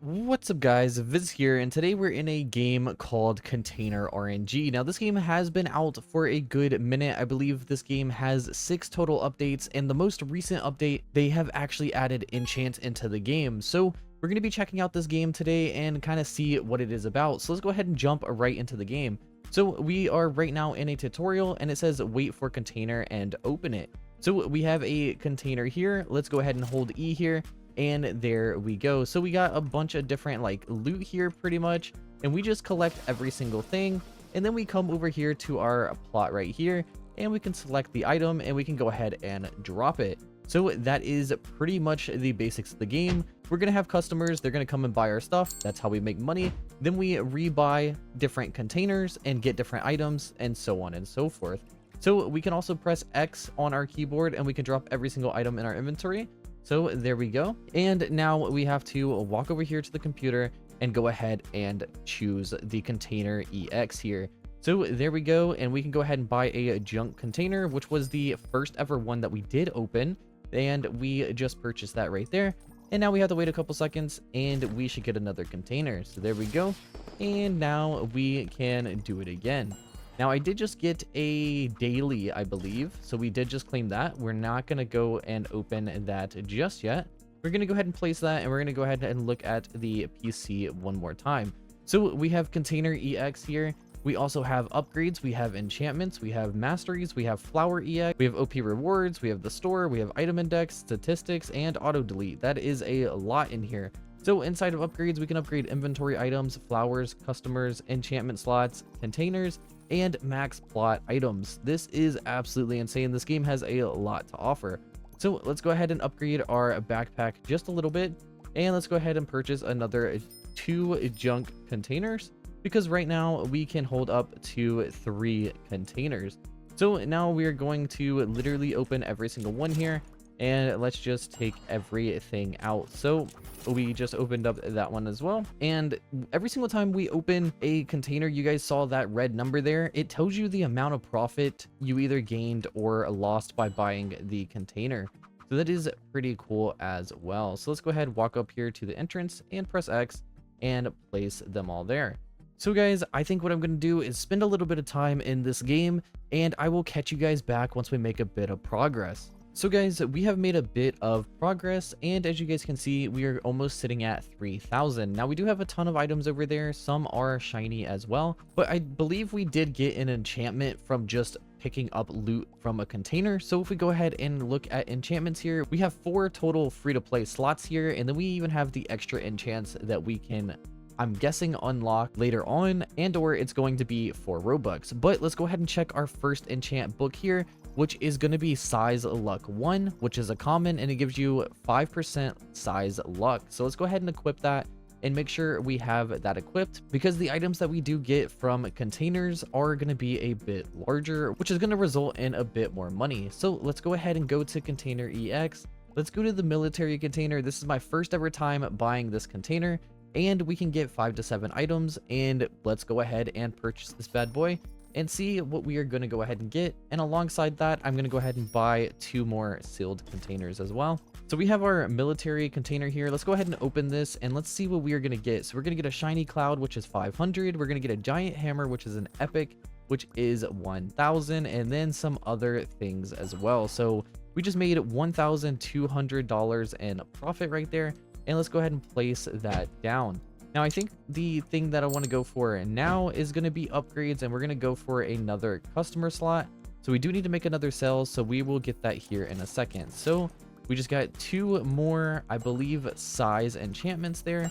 What's up guys, Viz here, and today we're in a game called Container RNG. Now this game has been out for a good minute. I believe this game has 6 total updates, and the most recent update, they have actually added enchant into the game. So we're going to be checking out this game today and kind of see what it is about. So let's go ahead and jump right into the game. So we are right now in a tutorial, and it says wait for container and open it. So we have a container here. Let's go ahead and hold E here. And there we go. So we got a bunch of different like loot here pretty much, and we just collect every single thing, and then we come over here to our plot right here, and we can select the item and we can go ahead and drop it. So that is pretty much the basics of the game. We're gonna have customers, they're gonna come and buy our stuff. That's how we make money. Then we rebuy different containers and get different items, and so on and so forth. So we can also press X on our keyboard and we can drop every single item in our inventory. So there we go. And now we have to walk over here to the computer and go ahead and choose the container EX here. So there we go. And we can go ahead and buy a junk container, which was the first ever one that we did open. And we just purchased that right there. And now we have to wait a couple seconds and we should get another container. So there we go. And now we can do it again. Now, I did just get a daily, I believe, so we did just claim that. We're not going to go and open that just yet. We're going to go ahead and place that, and we're going to go ahead and look at the PC one more time. So we have Container EX here. We also have upgrades, we have enchantments, we have masteries, we have flower EX, we have OP rewards, we have the store, we have item index, statistics, and auto delete. That is a lot in here. So inside of upgrades, we can upgrade inventory items, flowers, customers, enchantment slots, containers, and max plot items. This is absolutely insane. This game has a lot to offer. So let's go ahead and upgrade our backpack just a little bit, and let's go ahead and purchase another 2 junk containers, because right now we can hold up to 3 containers. So now we are going to literally open every single one here, and let's just take everything out. So we just opened up that one as well, and every single time we open a container, you guys saw that red number there. It tells you the amount of profit you either gained or lost by buying the container. So that is pretty cool as well. So let's go ahead, walk up here to the entrance and press X and place them all there. So guys, I think what I'm going to do is spend a little bit of time in this game, and I will catch you guys back once we make a bit of progress. So guys, we have made a bit of progress, and as you guys can see, we are almost sitting at 3,000. Now we do have a ton of items over there. Some are shiny as well, but I believe we did get an enchantment from just picking up loot from a container. So if we go ahead and look at enchantments here, we have 4 total free-to-play slots here, and then we even have the extra enchants that we can, I'm guessing, unlock later on, and or it's going to be for Robux. But let's go ahead and check our first enchant book here, which is going to be size luck 1, which is a common, and it gives you 5% size luck. So let's go ahead and equip that and make sure we have that equipped, because the items that we do get from containers are going to be a bit larger, which is going to result in a bit more money. So let's go ahead and go to Container EX. Let's go to the military container. This is my first ever time buying this container, and we can get 5 to 7 items, and let's go ahead and purchase this bad boy and see what we are going to go ahead and get. And alongside that, I'm going to go ahead and buy 2 more sealed containers as well. So we have our military container here. Let's go ahead and open this, and let's see what we are going to get. So we're going to get a shiny cloud, which is 500. We're going to get a giant hammer, which is an epic, which is 1,000, and then some other things as well. So we just made $1,200 in profit right there. And let's go ahead and place that down. Now, I think the thing that I want to go for now is going to be upgrades, and we're going to go for another customer slot. So we do need to make another sale, so we will get that here in a second. So we just got 2 more, I believe, size enchantments there.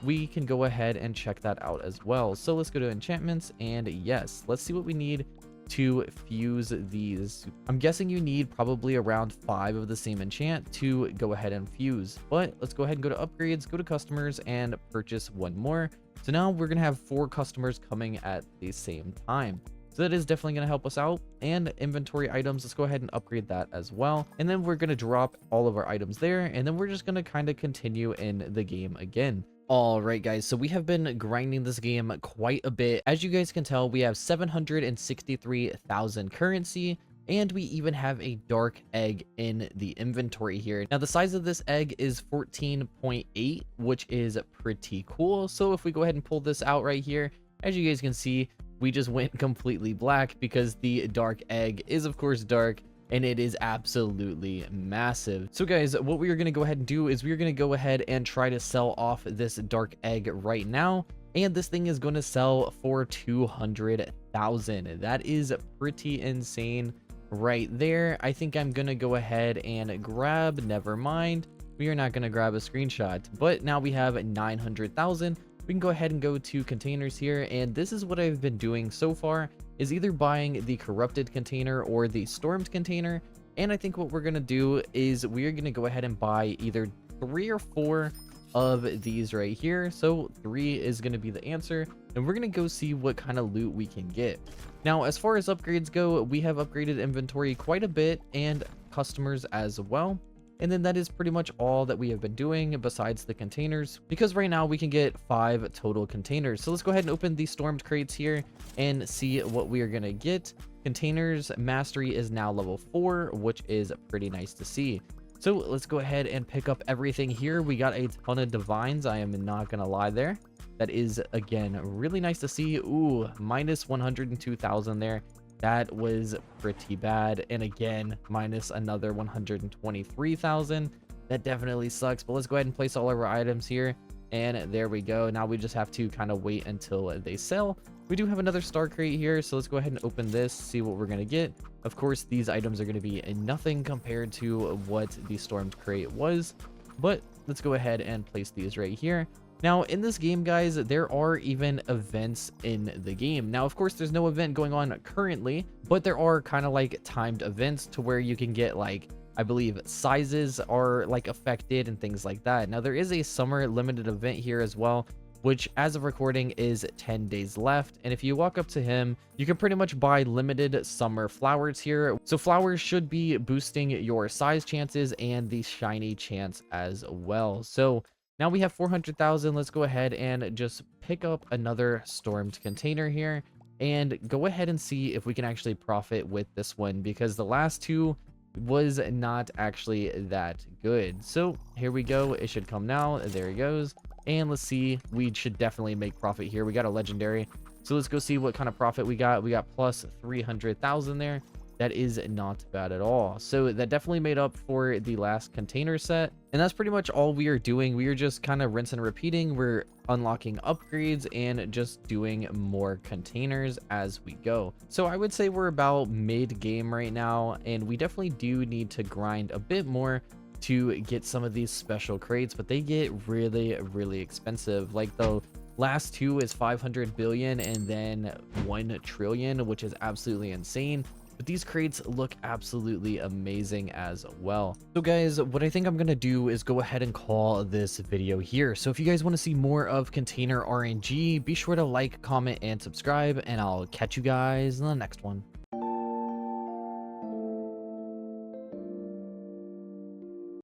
We can go ahead and check that out as well. So let's go to enchantments, and yes, let's see what we need to fuse these. I'm guessing you need probably around 5 of the same enchant to go ahead and fuse, but let's go ahead and go to upgrades, go to customers, and purchase 1 more. So now we're gonna have 4 customers coming at the same time. So that is definitely going to help us out. And inventory items, let's go ahead and upgrade that as well. And then we're going to drop all of our items there, and then we're just going to kind of continue in the game again. All right, guys, so we have been grinding this game quite a bit. As you guys can tell, we have 763,000 currency, and we even have a dark egg in the inventory here. Now the size of this egg is 14.8, which is pretty cool. So if we go ahead and pull this out right here, as you guys can see, we just went completely black because the dark egg is of course dark, and it is absolutely massive. So guys, what we are going to go ahead and do is we're going to go ahead and try to sell off this dark egg right now, and this thing is going to sell for 200,000. That is pretty insane right there. I think I'm going to go ahead and grab, never mind, we are not going to grab a screenshot, but now we have 900,000. We can go ahead and go to containers here, and this is what I've been doing so far, is either buying the corrupted container or the stormed container. And I think what we're going to do is we're going to go ahead and buy either 3 or 4 of these right here. So 3 is going to be the answer, and we're going to go see what kind of loot we can get. Now as far as upgrades go, we have upgraded inventory quite a bit and customers as well. And then that is pretty much all that we have been doing besides the containers, because right now we can get 5 total containers. So let's go ahead and open these stormed crates here and see what we are going to get. Containers mastery is now level 4, which is pretty nice to see. So let's go ahead and pick up everything here. We got a ton of divines. I am not going to lie there. That is, again, really nice to see. Ooh, minus 102,000 there. That was pretty bad. And again, minus another 123,000. That definitely sucks. But let's go ahead and place all of our items here. And there we go. Now we just have to kind of wait until they sell. We do have another star crate here. So let's go ahead and open this, see what we're going to get. Of course, these items are going to be nothing compared to what the stormed crate was. But let's go ahead and place these right here. Now, in this game, guys, there are even events in the game. Now, of course, there's no event going on currently, but there are kind of like timed events to where you can get, like, I believe sizes are like affected and things like that. Now, there is a summer limited event here as well, which as of recording is 10 days left. And if you walk up to him, you can pretty much buy limited summer flowers here. So flowers should be boosting your size chances and the shiny chance as well. So now we have 400,000. Let's go ahead and just pick up another stormed container here and go ahead and see if we can actually profit with this one, because the last 2 was not actually that good. So here we go. It should come now. There it goes. And let's see. We should definitely make profit here. We got a legendary. So let's go see what kind of profit we got. We got plus 300,000 there. That is not bad at all. So that definitely made up for the last container set. And that's pretty much all we are doing. We are just kind of rinse and repeating. We're unlocking upgrades and just doing more containers as we go. So I would say we're about mid game right now, and we definitely do need to grind a bit more to get some of these special crates, but they get really expensive. Like the last 2 is 500 billion and then 1 trillion, which is absolutely insane. But these crates look absolutely amazing as well. So guys, what I think I'm going to do is go ahead and call this video here. So if you guys want to see more of Container RNG, be sure to like, comment, and subscribe, and I'll catch you guys in the next one.